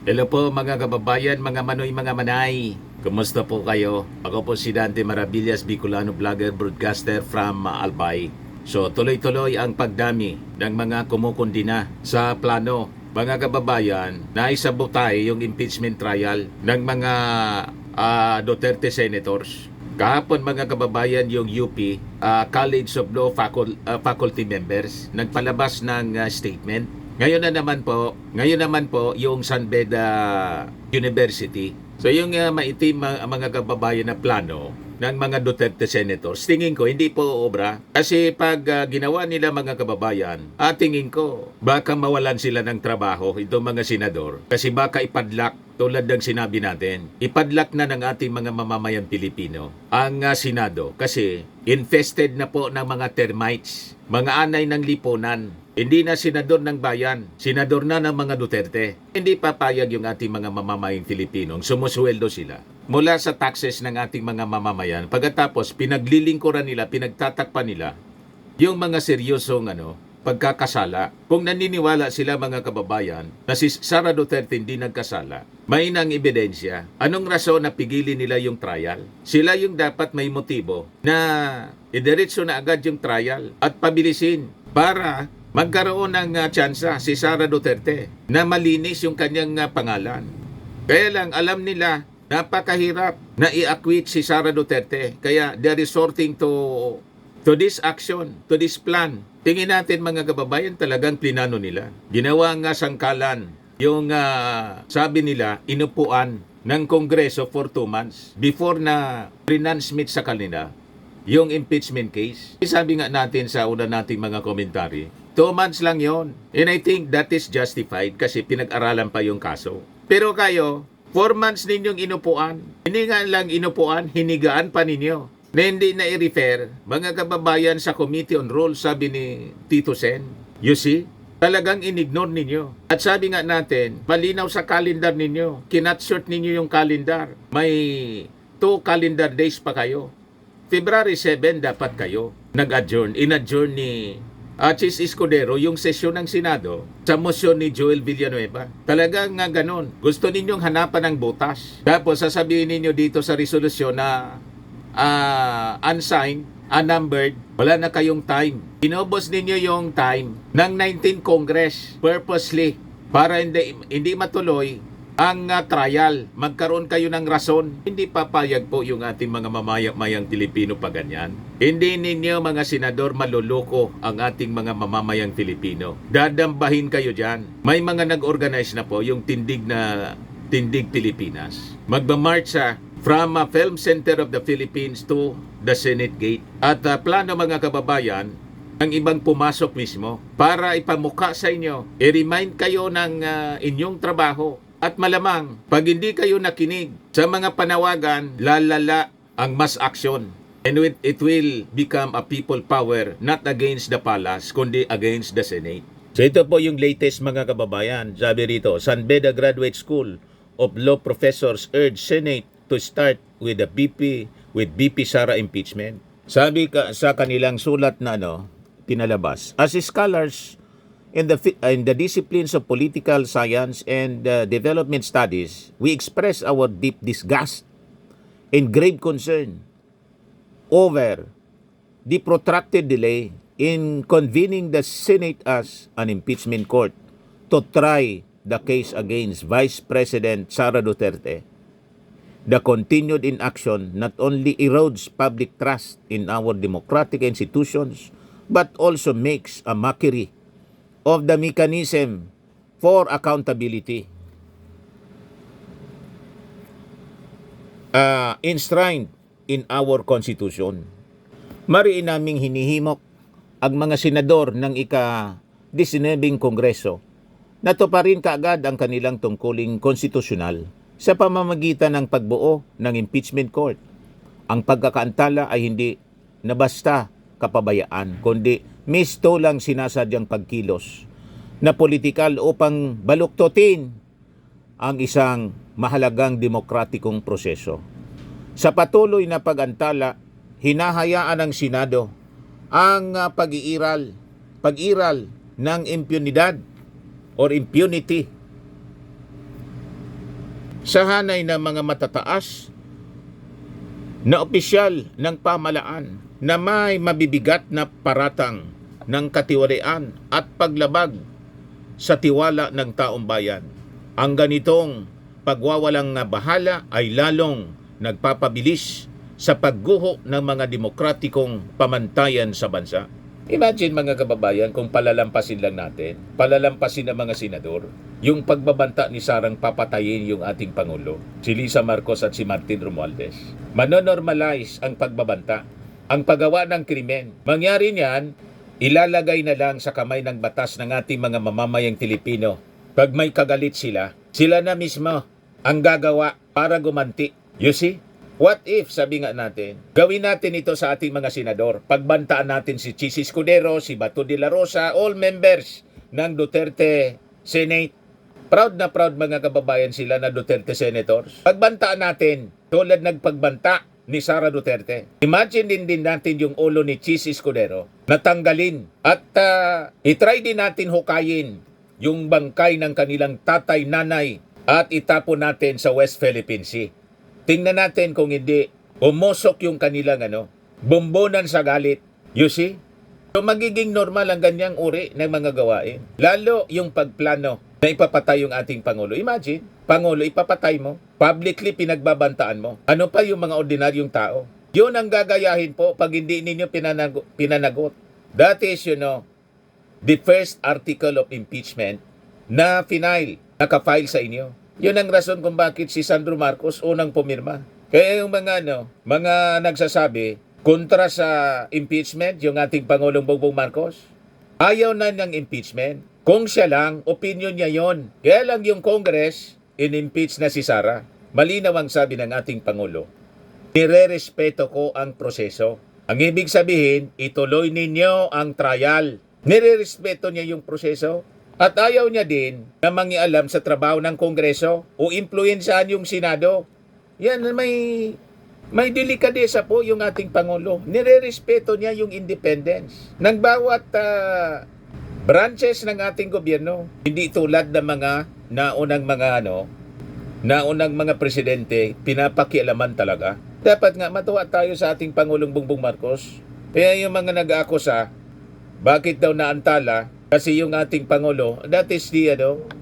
Hello po mga kababayan, mga manoy, mga manay. Kumusta po kayo? Ako po si Dante Maravillas, Bicolano vlogger, broadcaster from Albay. So tuloy-tuloy ang pagdami ng mga kumukundina sa plano. Mga kababayan, naisabotay yung impeachment trial ng mga Duterte senators. Kahapon mga kababayan, yung UP, College of Law faculty members, nagpalabas ng statement. Ngayon naman po yung San Beda University. So yung maitim mga kababayan na plano ng mga Duterte senators, tingin ko hindi po obra. Kasi pag ginawa nila mga kababayan, tingin ko baka mawalan sila ng trabaho itong mga senador. Kasi baka ipadlak tulad ng sinabi natin, ipadlak na ng ating mga mamamayan Pilipino ang Senado kasi infested na po ng mga termites, mga anay ng lipunan. Hindi na senador ng bayan, senador na ng mga Duterte. Hindi papayag yung ating mga mamamayang Pilipinong sumusweldo sila mula sa taxes ng ating mga mamamayan. Pagkatapos, pinaglilingkuran nila, pinagtatakpan nila yung mga seryosong pagkakasala. Kung naniniwala sila mga kababayan na si Sara Duterte hindi nagkasala, may nang ebidensya. Anong rason na pigilin nila yung trial? Sila yung dapat may motibo na idiretso na agad yung trial at pabilisin para magkaroon ng tsansa si Sara Duterte na malinis yung kanyang pangalan. Kaya lang alam nila napakahirap na i-acquit si Sara Duterte. Kaya they're resorting to this action, to this plan. Tingin natin mga kababayan, talagang plinano nila. Ginawa nga sangkalan yung sabi nila inupuan ng Kongreso for 2 months before na pre-transmit sa kanila yung impeachment case. Sabi nga natin sa una nating mga komentary, 2 months lang yon. And I think that is justified kasi pinag-aralan pa yung kaso. Pero kayo, 4 months ninyong inupuan. Hindi nga lang inupuan, hinigaan pa ninyo na hindi na i-refer mga kababayan sa Committee on Rules, sabi ni Tito Sen. You see? Talagang inignore ninyo. At sabi nga natin, malinaw sa calendar ninyo. Kinatsort ninyo yung calendar. May 2 calendar days pa kayo. February 7 dapat kayo nag-adjourn. In-adjourn ni Chis Escudero yung sesyon ng Senado sa motion ni Joel Villanueva. Talagang nga ganon. Gusto ninyong hanapan ng butas. Tapos sasabihin ninyo dito sa resolusyon na unsigned, unnumbered, wala na kayong time. Inubos ninyo yung time ng 19 Congress purposely para hindi matuloy ang trial. Magkaroon kayo ng rason. Hindi papayag po yung ating mga mamamayang Pilipino pa ganyan. Hindi ninyo mga senador maluloko ang ating mga mamamayang Pilipino. Dadambahin kayo dyan. May mga nag-organize na po yung Tindig Pilipinas. Magmamarcha from Film Center of the Philippines to the Senate Gate. At plano mga kababayan, ang ibang pumasok mismo para ipamukha sa inyo, i-remind kayo ng inyong trabaho. At malamang, pag hindi kayo nakinig sa mga panawagan, lalala ang mass action. And it will become a people power, not against the palace, kundi against the Senate. So ito po yung latest mga kababayan. Sabi rito, San Beda Graduate School of Law professors urge Senate to start with the BP Sara impeachment. Sabi sa kanilang sulat na pinalabas, as scholars in the disciplines of political science and development studies, we express our deep disgust and grave concern over the protracted delay in convening the Senate as an impeachment court to try the case against Vice President Sara Duterte. The continued inaction not only erodes public trust in our democratic institutions, but also makes a mockery of the mechanism for accountability enshrined in our Constitution. Mariin naming hinihimok ang mga senador ng ika-19 Kongreso na tuparin kaagad ang kanilang tungkuling konstitusyonal sa pamamagitan ng pagbuo ng impeachment court. Ang pagkakaantala ay hindi na basta kapabayaan, kundi misto lang sinasadyang pagkilos na politikal upang baluktutin ang isang mahalagang demokratikong proseso. Sa patuloy na pag-antala, hinahayaan ng Senado ang pag-iral ng impunidad or impunity sa hanay ng mga matataas na opisyal ng pamahalaan na may mabibigat na paratang ng katiwalian at paglabag sa tiwala ng taong bayan. Ang ganitong pagwawalang bahala ay lalong nagpapabilis sa pagguho ng mga demokratikong pamantayan sa bansa. Imagine mga kababayan kung palalampasin lang natin, palalampasin ng mga senador, yung pagbabanta ni Sarang papatayin yung ating Pangulo, si Lisa Marcos at si Martin Romualdez. Manonormalize ang pagbabanta, ang paggawa ng krimen. Mangyari niyan, ilalagay na lang sa kamay ng batas ng ating mga mamamayang Pilipino. Pag may kagalit sila, sila na mismo ang gagawa para gumanti. You see? What if, sabi nga natin, gawin natin ito sa ating mga senador. Pagbantaan natin si Chis Escudero, si Bato de la Rosa, all members ng Duterte Senate. Proud na proud mga kababayan sila na Duterte Senators. Pagbantaan natin, tulad nagpagbanta ni Sara Duterte. Imagine din natin yung ulo ni Chis Escudero na tanggalin at itry din natin hukayin yung bangkay ng kanilang tatay, nanay at itapon natin sa West Philippine Sea. Tingnan natin kung hindi umusok yung kanilang bombonan sa galit. You see? So magiging normal ang ganyang uri ng mga gawain. Lalo yung pagplano na ipapatay yung ating Pangulo. Imagine, Pangulo, ipapatay mo. Publicly pinagbabantaan mo. Ano pa yung mga ordinaryong tao? Yun ang gagayahin po pag hindi ninyo pinanagot. That is, the first article of impeachment na nakafile sa inyo. Yun ang rason kung bakit si Sandro Marcos unang pumirma. Kaya yung mga nagsasabi kontra sa impeachment, yung ating Pangulong Bongbong Marcos, ayaw na ng impeachment. Kung siya lang, opinion niya yon. Kaya lang yung Congress, in-impeach na si Sara. Malinaw ang sabi ng ating Pangulo. Nire-respeto ko ang proseso. Ang ibig sabihin, ituloy ninyo ang trial. Nire-respeto niya yung proseso. At ayaw niya din na mangialam sa trabaho ng Kongreso o impluensyahan yung Senado. Yan, may delikadesa po yung ating Pangulo. Nire-respeto niya yung independence ng bawat branches ng ating gobyerno. Hindi tulad ng mga naunang mga presidente, pinapakialaman talaga. Dapat nga matuwa tayo sa ating Pangulong Bongbong Marcos. Kaya yung mga nag-aakusa, bakit daw naantala? Kasi yung ating Pangulo, that is the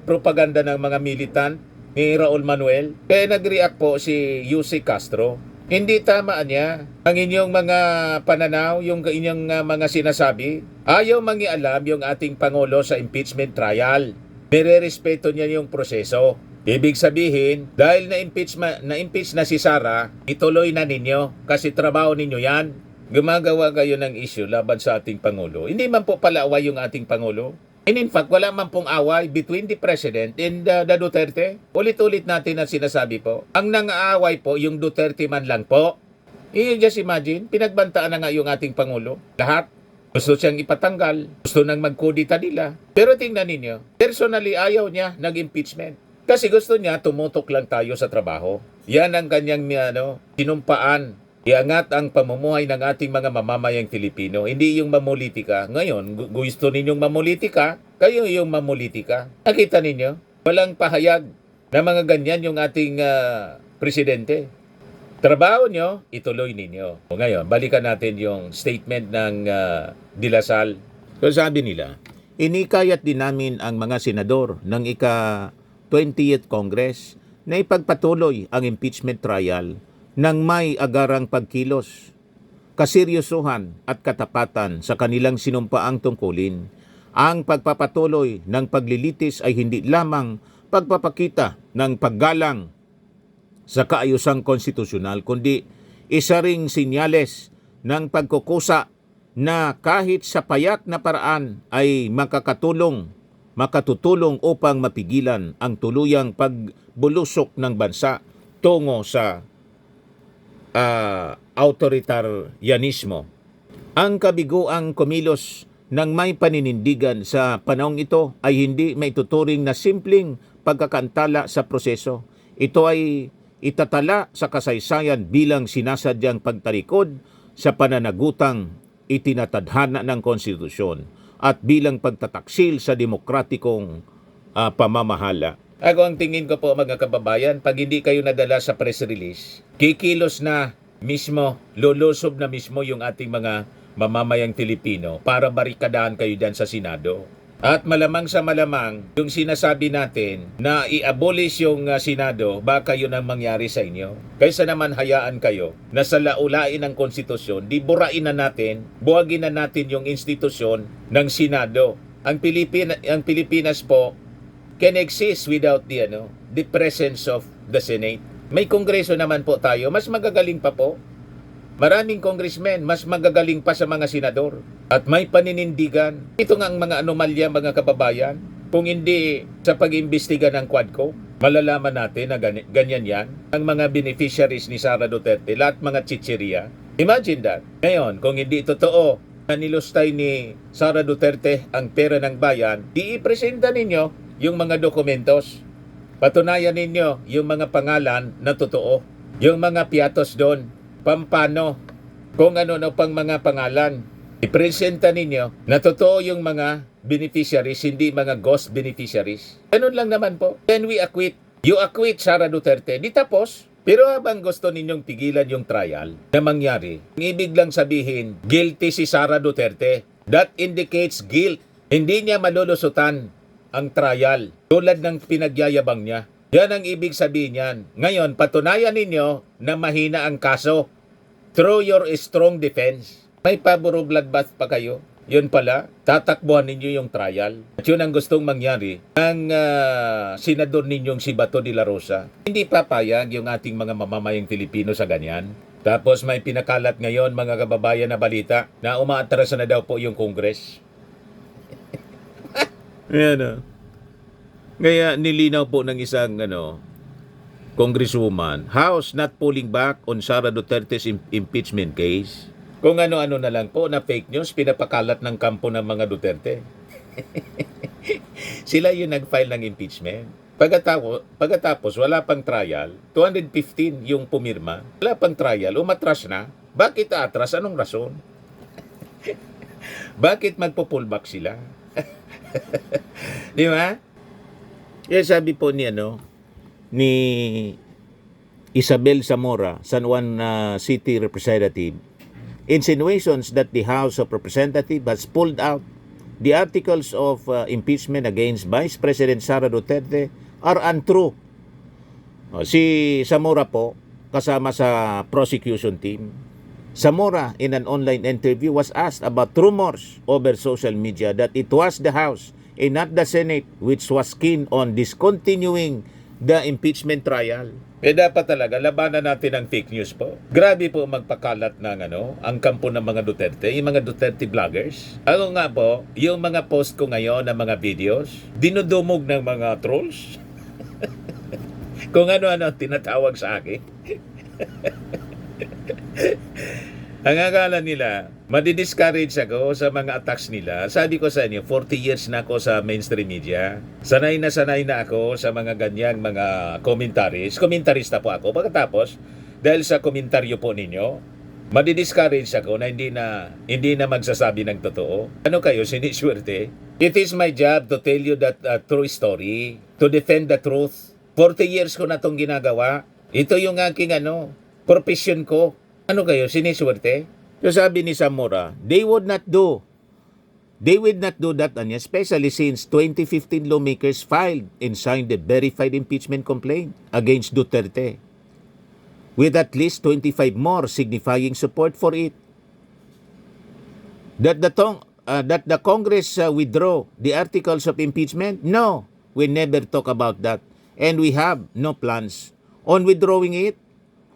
propaganda ng mga militant ni Raul Manuel. Kaya nag-react po si Yussi Castro. Hindi tama niya ang inyong mga pananaw, yung inyong mga sinasabi. Ayaw mangialam yung ating Pangulo sa impeachment trial. Nire-respeto niya yung proseso. Ibig sabihin, dahil na-impeach na si Sara, ituloy na ninyo kasi trabaho ninyo yan. Gumagawa kayo ng issue laban sa ating Pangulo. Hindi man po pala away yung ating Pangulo. And in fact, wala man pong away between the President and the Duterte. Ulit-ulit natin ang sinasabi po. Ang nang-aaway po, yung Duterte man lang po. Just imagine, pinagbantaan na nga yung ating Pangulo. Lahat. Gusto siyang ipatanggal. Gusto nang magkudita nila. Pero tingnan ninyo, personally ayaw niya nag-impeachment. Kasi gusto niya tumutok lang tayo sa trabaho. Yan ang kanyang sinumpaan. Iangat ang pamumuhay ng ating mga mamamayang Pilipino. Hindi yung mamulitika. Ngayon, gusto ninyong mamulitika, kayo yung mamulitika. Nakita ninyo? Walang pahayag na mga ganyan yung ating presidente. Trabaho nyo, ituloy ninyo. O ngayon, balikan natin yung statement ng De La Salle. So sabi nila, inikayat din namin ang mga senador ng ika-20th Congress na ipagpatuloy ang impeachment trial ng may agarang pagkilos, kaseryosohan at katapatan sa kanilang sinumpaang tungkulin. Ang pagpapatuloy ng paglilitis ay hindi lamang pagpapakita ng paggalang sa kaayusang konstitusyonal, kundi isa ring sinyales ng pagkukusa na kahit sa payak na paraan ay makatutulong upang mapigilan ang tuluyang pagbulusok ng bansa tungo sa authoritarianismo. Ang kabiguang kumilos ng may paninindigan sa panahong ito ay hindi maituturing na simpleng pagkakantala sa proseso. Ito ay itatala sa kasaysayan bilang sinasadyang pagtalikod sa pananagutang itinatadhana ng konstitusyon at bilang pagtataksil sa demokratikong pamamahala. Ako ang tingin ko po mga kababayan, pag hindi kayo nadala sa press release, kikilos na mismo, lulusob na mismo yung ating mga mamamayang Pilipino para barikadahan kayo dyan sa Senado. At malamang sa malamang, yung sinasabi natin na i-abolish yung Senado, baka yun ang mangyari sa inyo. Kaysa naman hayaan kayo na sa laulain ng konstitusyon, di burain na natin, buwagin na natin yung institusyon ng Senado. Ang Pilipinas po can exist without the presence of the Senate. May kongreso naman po tayo, mas magagaling pa po. Maraming congressmen, mas magagaling pa sa mga senador. At may paninindigan. Ito nga ang mga anomalya mga kababayan. Kung hindi sa pag-imbestiga ng Quadco, malalaman natin na ganyan yan. Ang mga beneficiaries ni Sara Duterte, lahat mga chichirya. Imagine that. Ngayon, kung hindi totoo na nilustay ni Sara Duterte ang pera ng bayan, i-presenta ninyo yung mga dokumentos. Patunayan ninyo yung mga pangalan na totoo. Yung mga piatos doon. Pampano, kung ano pang mga pangalan. Ipresenta ninyo na totoo yung mga beneficiaries, hindi mga ghost beneficiaries. Ganun lang naman po. Then we acquit. You acquit Sara Duterte. Di tapos. Pero habang gusto ninyong pigilan yung trial na mangyari, ibig lang sabihin, guilty si Sara Duterte. That indicates guilt. Hindi niya malulusutan ang trial tulad ng pinagyayabang niya. Yan ang ibig sabihin niyan. Ngayon, patunayan ninyo na mahina ang kaso through your strong defense. May paboro bloodbath pa kayo. Yun pala, tatakbuhan ninyo yung trial. At yun ang gustong mangyari ng senador ninyong si Bato de la Rosa. Hindi papayag yung ating mga mamamayang Pilipino sa ganyan. Tapos may pinakalat ngayon mga kababayan na balita na umaatras na daw po yung Congress. Yan Kaya nilinaw po ng isang congresswoman, House not pulling back on Sara Duterte's impeachment case. Kung ano-ano na lang po na fake news pinapakalat ng kampo ng mga Duterte. Sila yung nag-file ng impeachment. Pagkatapos wala pang trial, 215 yung pumirma. Wala pang trial, umatras na. Bakit atras? Anong rason? Bakit magpo-pullback sila? Di ba? Kaya sabi po ni Isabel Zamora, San Juan City Representative, insinuations that the House of Representatives has pulled out the articles of impeachment against Vice President Sara Duterte are untrue. Si Zamora po, kasama sa prosecution team. Zamora, in an online interview, was asked about rumors over social media that it was the House and not the Senate which was keen on discontinuing the impeachment trial. Dapat talaga labanan natin ang fake news po. Grabe po magpakalat ng ang kampo ng mga Duterte, yung mga Duterte vloggers. Ako nga po, yung mga post ko ngayon ng mga videos, dinudumog ng mga trolls. Kung ano-ano tinatawag sa akin. Ang akala nila, madi-discourage ako sa mga attacks nila. Sabi ko sa inyo, 40 years na ako sa mainstream media. Sanay na ako sa mga ganyang mga commentaries. Comentarista po ako. Pagkatapos, dahil sa komentaryo po ninyo, madi-discourage ako na hindi na magsasabi ng totoo. Ano kayo, siniswerte? It is my job to tell you that true story, to defend the truth. 40 years ko na itong ginagawa. Ito yung aking profession ko. Ano kayo, siniswerte? So sabi ni Zamora, they would not do that, especially since 2015 lawmakers filed and signed the verified impeachment complaint against Duterte, with at least 25 more signifying support for it. That the Congress withdraw the articles of impeachment? No, we never talk about that, and we have no plans on withdrawing it.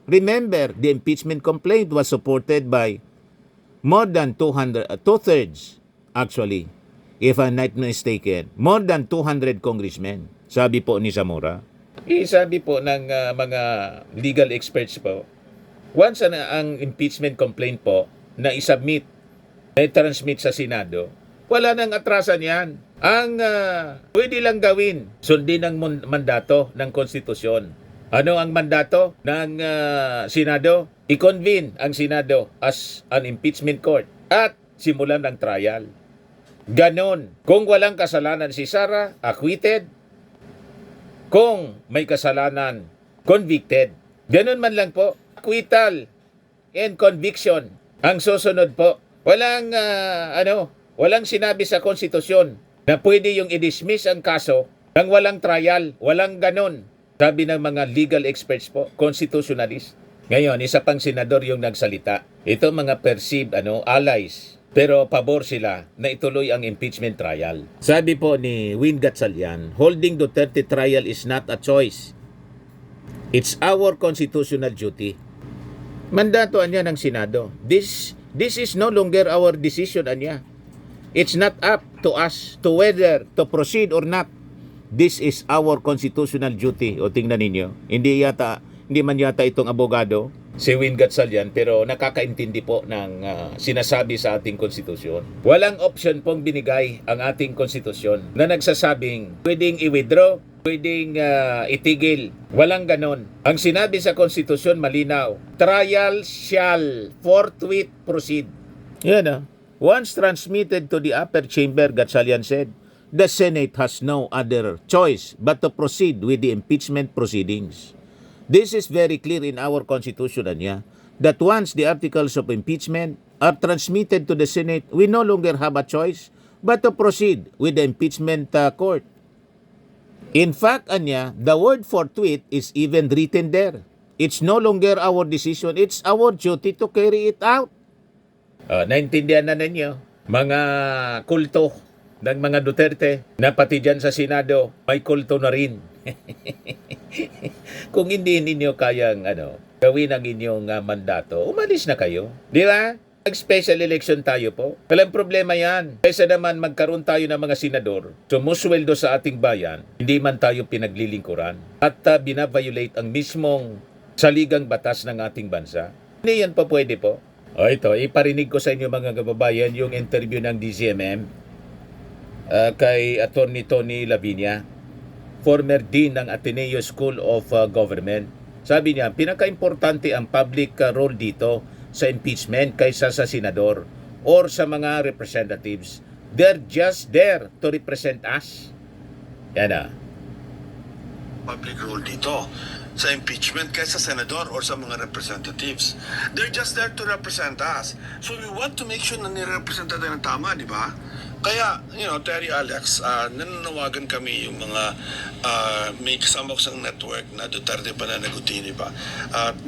Remember, the impeachment complaint was supported by more than two-thirds, actually, if I'm not mistaken, more than 200 congressmen, sabi po ni Zamora. Sabi po ng mga legal experts po, once ang impeachment complaint po na i-submit, na i-transmit sa Senado, wala nang atrasan yan. Ang pwede lang gawin, sundin ang mandato ng konstitusyon. Ano ang mandato ng Senado? I-convene ang Senado as an impeachment court at simulan ng trial. Ganon. Kung walang kasalanan si Sara, acquitted. Kung may kasalanan, convicted. Ganun man lang po. Acquittal and conviction. Ang susunod po. Walang sinabi sa konstitusyon na pwede yung i-dismiss ang kaso nang walang trial, walang ganon. Sabi ng mga legal experts po, constitutionalist. Ngayon, isa pang senador yung nagsalita. Ito mga perceived allies. Pero pabor sila na ituloy ang impeachment trial. Sabi po ni Win Gatchalian, holding Duterte trial is not a choice. It's our constitutional duty. Mandato niya ng Senado. This is no longer our decision niya. It's not up to us to whether to proceed or not. This is our constitutional duty. O tingnan ninyo, hindi man yata itong abogado, si Win Gatchalian, pero nakakaintindi po ng sinasabi sa ating konstitusyon. Walang option pong binigay ang ating konstitusyon na nagsasabing pwedeng i-withdraw, pwedeng itigil. Walang ganon. Ang sinabi sa konstitusyon malinaw, trial shall forthwith proceed. Yan Once transmitted to the upper chamber, Gatchalian said, the Senate has no other choice but to proceed with the impeachment proceedings. This is very clear in our Constitution, that once the articles of impeachment are transmitted to the Senate, we no longer have a choice but to proceed with the impeachment court. In fact, the word forthwith is even written there. It's no longer our decision, it's our duty to carry it out. Naintindihan na ninyo, mga kulto ng mga Duterte na pati dyan sa Senado, may kulto na rin. Kung hindi ninyo kayang gawin ang inyong mandato, umalis na kayo. Di ba? Nag-special election tayo po. Walang problema yan. Kaysa naman magkaroon tayo ng mga senador, sumusweldo sa ating bayan, hindi man tayo pinaglilingkuran at binaviolate ang mismong saligang batas ng ating bansa. Hindi yan po pwede po. Ito, iparinig ko sa inyo mga kababayan yung interview ng DZMM kay Attorney Tony Lavinia, former Dean ng Ateneo School of Government. Sabi niya, pinaka-importante ang public role dito sa impeachment kaysa sa senador or sa mga representatives. They're just there to represent us. Yan public role dito sa impeachment kaysa senador or sa mga representatives. They're just there to represent us. So we want to make sure na nire-represent natin ng tama, di ba? Kaya, Terry, Alex, nananawagan kami yung mga may kasama ko sa network na Duterte Pananagutin, di ba?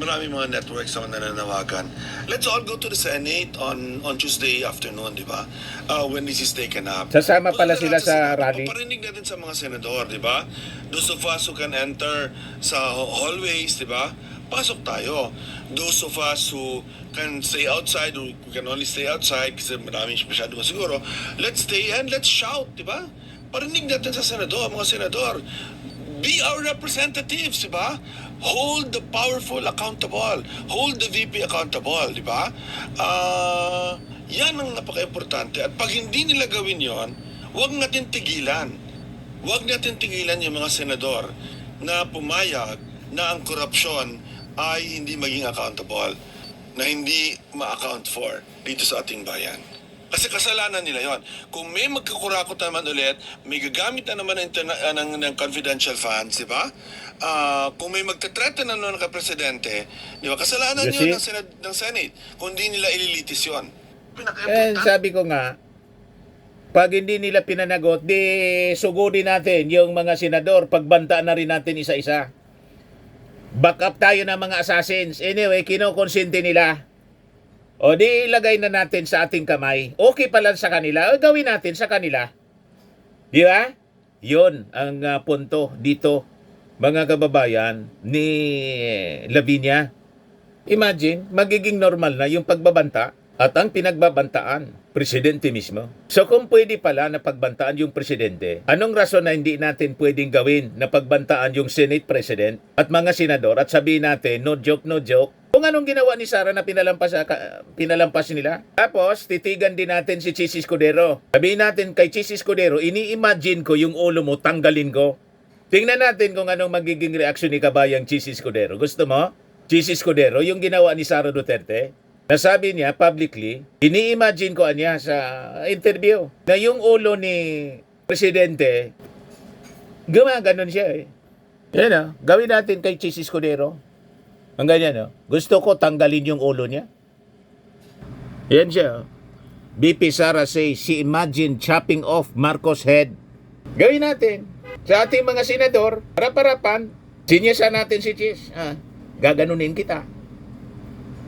Maraming mga networks na nananawagan. Let's all go to the Senate on Tuesday afternoon, di ba? When this is taken up. Sasama pala sila sa rally. Paparinig natin sa mga senador, di ba? Those of us who can enter sa hallways, di ba? Pasok tayo. Those of us who can stay outside, or we can only stay outside kasi maraming masyado siguro, let's stay and let's shout, di ba? Parinig natin sa senador, mga senador. Be our representatives, di ba? Hold the powerful accountable. Hold the VP accountable, di ba? Yan ang napaka-importante. At pag hindi nila gawin yon, huwag natin tigilan. Huwag natin tigilan yung mga senador na pumayag na ang korupsyon ay hindi maging accountable, na hindi ma-account for dito sa ating bayan. Kasi kasalanan nila yon. Kung may magkakurakot naman ulit, may gagamit na naman ng confidential funds, di ba? Kung may magtatreta na naman ng presidente, di ba? Kasalanan yun ng Senate. Kung hindi nila ililitis yun. Sabi ko nga, pag hindi nila pinanagot, di sugudin natin yung mga senador, pagbantaan na rin natin isa-isa. Back up tayo ng mga assassins. Anyway, kinokonsente nila. O di ilagay na natin sa ating kamay. Okay pala sa kanila, o gawin natin sa kanila. Di ba? Yun ang punto dito, mga kababayan, ni Lavinia. Imagine, magiging normal na yung pagbabanta at ang pinagbabantaan, presidente mismo. So kung pwede pala na pagbantaan yung presidente, anong rason na hindi natin pwedeng gawin na pagbantaan yung Senate President at mga senador at sabihin natin, no joke, no joke, kung anong ginawa ni Sara na pinalampas nila. Tapos, titigan din natin si Chis Escudero. Sabihin natin kay Chis Escudero, ini-imagine ko yung ulo mo, tanggalin ko. Tingnan natin kung anong magiging reaksyon ni kabayang Chis Escudero. Gusto mo? Chis Escudero, yung ginawa ni Sara Duterte. Nasabi niya publicly, ini-imagine ko niya sa interview na yung ulo ni presidente, gumaganon siya Yan o, gawin natin kay Chis Escudero. Ang ganyan o. Gusto ko tanggalin yung ulo niya. Yan siya o. BP Sara says she imagined chopping off Marcos head. Gawin natin. Sa ating mga senador, harap-harapan, sinyasan natin si Chis. Gaganunin kita.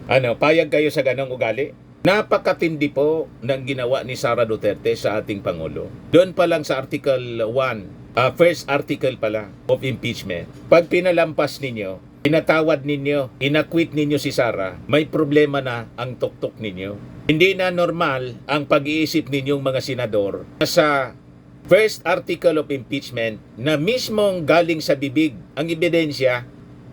Ano, payag kayo sa ganong ugali? Napakatindi po ng ginawa ni Sara Duterte sa ating Pangulo. Doon pa lang sa Article 1, first article pala of impeachment. Pag pinalampas ninyo, pinatawad ninyo, inakwit ninyo si Sara, may problema na ang tuktok ninyo. Hindi na normal ang pag-iisip ninyong mga senador na sa first article of impeachment na mismong galing sa bibig, ang ebidensya,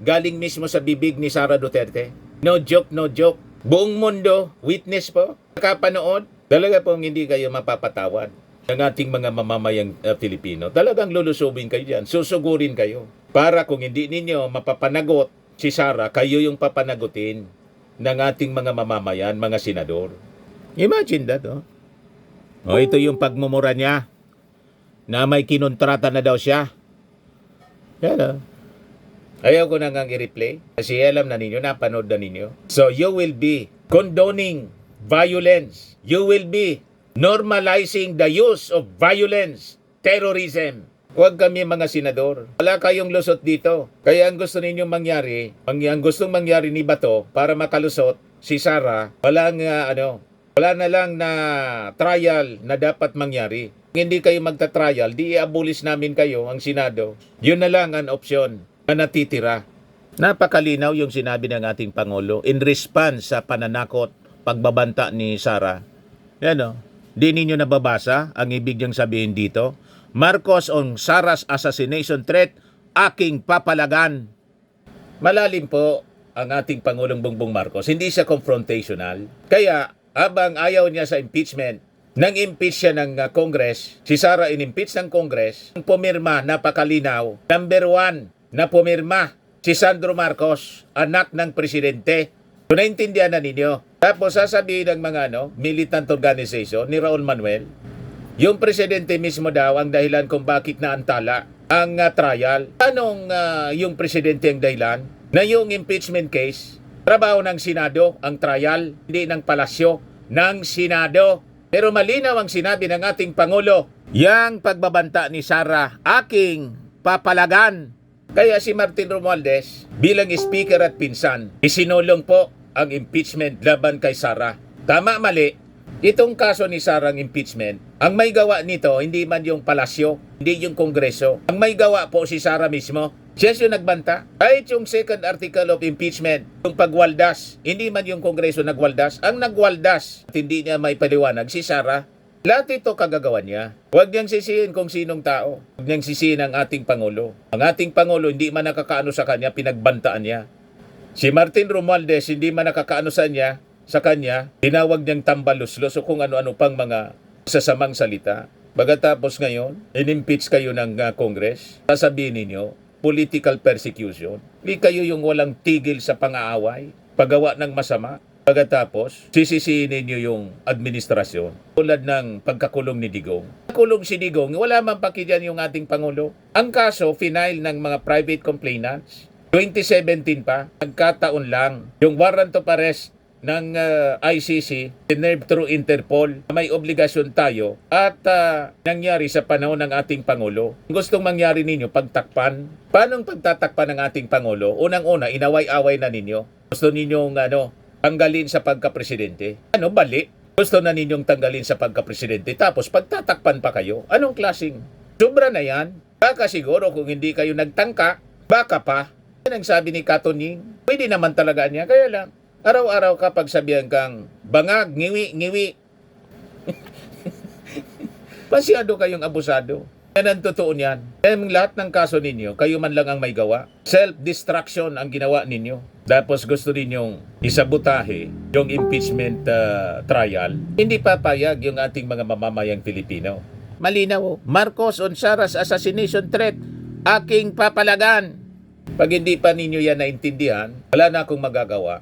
galing mismo sa bibig ni Sara Duterte. No joke, no joke. Buong mundo, witness po, nakapanood, talaga pong hindi kayo mapapatawad ng ating mga mamamayang Pilipino. Talagang lulusubin kayo dyan, susugurin kayo. Para kung hindi ninyo mapapanagot si Sara, kayo yung papanagutin ng ating mga mamamayan, mga senador. Imagine that, oh. O, ito yung pagmumura niya na may kinontrata na daw siya. Yan, oh. Ayaw ko na ngang i-replay kasi alam na ninyo, napanood na ninyo. So, you will be condoning violence. You will be normalizing the use of violence, terrorism. Huwag kami mga senador. Wala kayong lusot dito. Kaya ang gusto ninyong mangyari, ang gustong mangyari ni Bato para makalusot si Sara, wala na lang na trial na dapat mangyari. Kung hindi kayo magta-trial, di i-abolish namin kayo, ang Senado. Yun na lang ang opsyon na natitira. Napakalinaw yung sinabi ng ating Pangulo in response sa pananakot, pagbabanta ni Sara. Yan o. Di ninyo nababasa ang ibig niyang sabihin dito? Marcos on Sara's assassination threat, aking papalagan. Malalim po ang ating Pangulong Bongbong Marcos. Hindi siya confrontational. Kaya, habang ayaw niya sa impeachment, nang impeach siya ng Congress, si Sara in-impeach ng Congress, ang pumirma, napakalinaw. Number 1, na pumirma, si Sandro Marcos, anak ng presidente. So, naintindihan na ninyo. Tapos sasabihin ng mga militant organization ni Raul Manuel, yung presidente mismo daw ang dahilan kung bakit naantala ang trial. Anong yung presidente ang dahilan? Na yung impeachment case, trabaho ng Senado ang trial, hindi ng palasyo, ng Senado. Pero malinaw ang sinabi ng ating Pangulo, yang pagbabanta ni Sara, aking papalagan. Kaya si Martin Romualdez, bilang speaker at pinsan, isinulong po ang impeachment laban kay Sara. Tama, mali. Itong kaso ni Sara ang impeachment, ang may gawa nito, hindi man yung palasyo, hindi yung kongreso. Ang may gawa po si Sara mismo. Siya yung nagbanta. Kahit yung second article of impeachment, yung pagwaldas, hindi man yung kongreso nagwaldas. Ang nagwaldas, at hindi niya may paliwanag, si Sara. Lahat ito kagagawa niya. Huwag niyang sisihin kung sinong tao. Huwag niyang sisihin ang ating Pangulo. Ang ating Pangulo, hindi man nakakaano sa kanya, pinagbantaan niya. Si Martin Romualdez, hindi man nakakaano sa kanya, tinawag niyang tambaluslos o kung ano-ano pang mga sasamang salita. Pagkatapos ngayon, in-impeach kayo ng Congress, sasabihin ninyo, political persecution. Hindi kayo yung walang tigil sa pang-aaway, paggawa ng masama. Pagkatapos, sisisihin ninyo yung administrasyon. Tulad ng pagkakulong ni Digong. Kulong si Digong, wala man pakidyan yung ating Pangulo. Ang kaso, final ng mga private complainants. 2017 pa, nagkataon lang, yung warrant of arrest ng ICC, sinerve through Interpol, may obligasyon tayo at nangyari sa panahon ng ating Pangulo. Gustong mangyari ninyo, pagtakpan. Paano pagtatakpan ng ating Pangulo? Unang-una, inaway-away na ninyo. Gusto ninyong tanggalin sa pagka-presidente. Bali? Gusto na ninyong tanggalin sa pagka-presidente. Tapos pagtatakpan pa kayo. Anong klaseng? Sobra na yan. Baka siguro kung hindi kayo nagtangka, baka pa. Yan ang sabi ni Katoning. Pwede naman talaga niya. Kaya lang, araw-araw kapag sabihan kang bangag, ngiwi, pasyado kayong abusado. Yan ang totoo niyan. Ang lahat ng kaso ninyo, kayo man lang ang may gawa. Self-destruction ang ginawa ninyo. Tapos gusto ninyong isabutahe yung impeachment trial. Hindi papayag yung ating mga mamamayang Pilipino. Malinaw, Marcos on Sara's assassination threat, aking papalagan. Pag hindi pa ninyo yan naintindihan, wala na akong magagawa.